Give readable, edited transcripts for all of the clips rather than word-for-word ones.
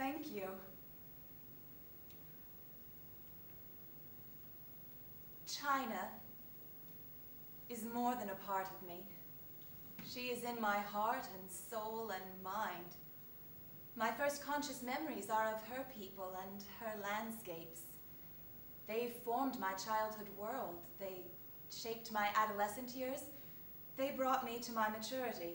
Thank you. China is more than a part of me. She is in my heart and soul and mind. My first conscious memories are of her people and her landscapes. They formed my childhood world. They shaped my adolescent years. They brought me to my maturity.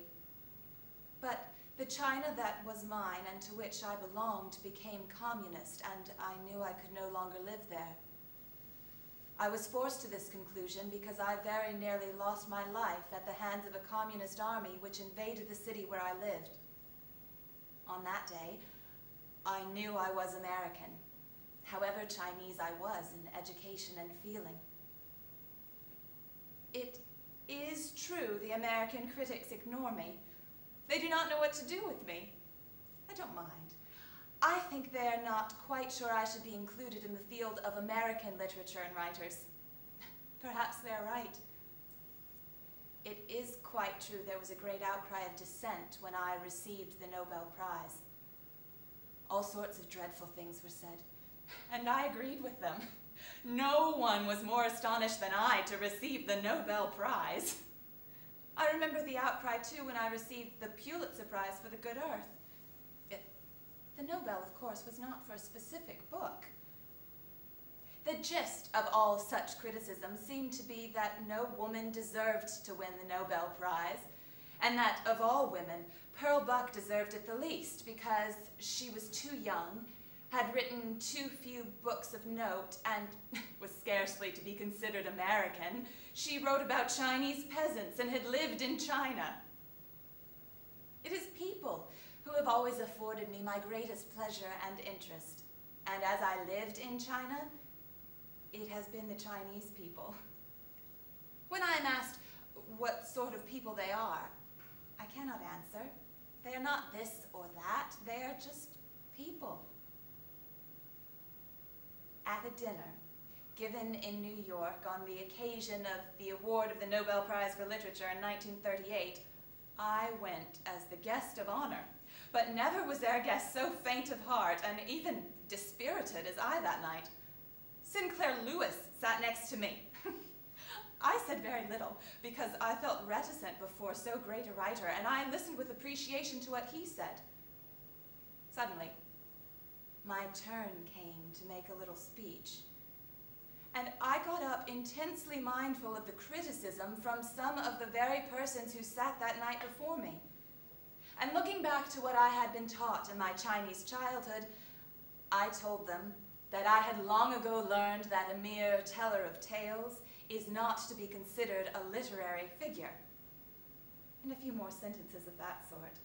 But the China that was mine and to which I belonged became communist, and I knew I could no longer live there. I was forced to this conclusion because I very nearly lost my life at the hands of a communist army which invaded the city where I lived. On that day, I knew I was American, however Chinese I was in education and feeling. It is true the American critics ignore me. They do not know what to do with me. I don't mind. I think they're not quite sure I should be included in the field of American literature and writers. Perhaps they're right. It is quite true there was a great outcry of dissent when I received the Nobel Prize. All sorts of dreadful things were said, and I agreed with them. No one was more astonished than I to receive the Nobel Prize. I remember the outcry, too, when I received the Pulitzer Prize for the Good Earth. The Nobel, of course, was not for a specific book. The gist of all such criticism seemed to be that no woman deserved to win the Nobel Prize, and that of all women, Pearl Buck deserved it the least because she was too young, had written too few books of note, and was scarcely to be considered American. She wrote about Chinese peasants and had lived in China. It is people who have always afforded me my greatest pleasure and interest. And as I lived in China, it has been the Chinese people. When I am asked what sort of people they are, I cannot answer. They are not this or that. They are just people. At a dinner given in New York on the occasion of the award of the Nobel Prize for Literature in 1938, I went as the guest of honor. But never was there a guest so faint of heart and even dispirited as I that night. Sinclair Lewis sat next to me. I said very little because I felt reticent before so great a writer, and I listened with appreciation to what he said. Suddenly, my turn came to make a little speech, and I got up intensely mindful of the criticism from some of the very persons who sat that night before me. And looking back to what I had been taught in my Chinese childhood, I told them that I had long ago learned that a mere teller of tales is not to be considered a literary figure. And a few more sentences of that sort.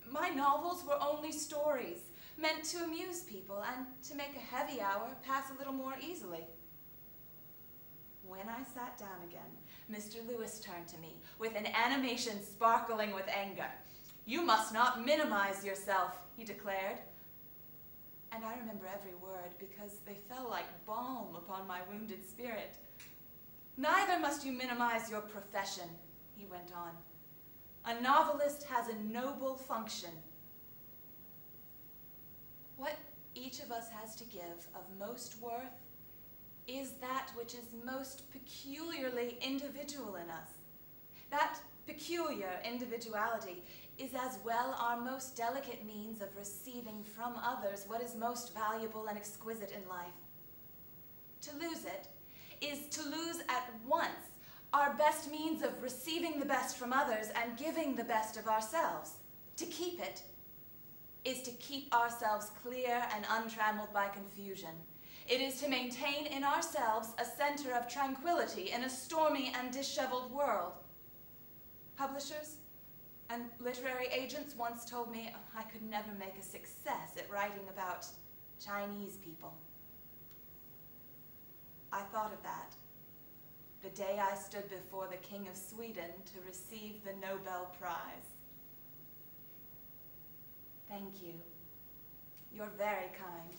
My novels were only stories, meant to amuse people and to make a heavy hour pass a little more easily. When I sat down again, Mr. Lewis turned to me with an animation sparkling with anger. "You must not minimize yourself," he declared. And I remember every word because they fell like balm upon my wounded spirit. "Neither must you minimize your profession," he went on. "A novelist has a noble function. What each of us has to give of most worth is that which is most peculiarly individual in us. That peculiar individuality is as well our most delicate means of receiving from others what is most valuable and exquisite in life. To lose it is to lose at once our best means of receiving the best from others and giving the best of ourselves. To keep it is to keep ourselves clear and untrammeled by confusion. It is to maintain in ourselves a center of tranquility in a stormy and disheveled world. Publishers and literary agents once told me I could never make a success at writing about Chinese people. I thought of that the day I stood before the King of Sweden to receive the Nobel Prize. Thank you. You're very kind.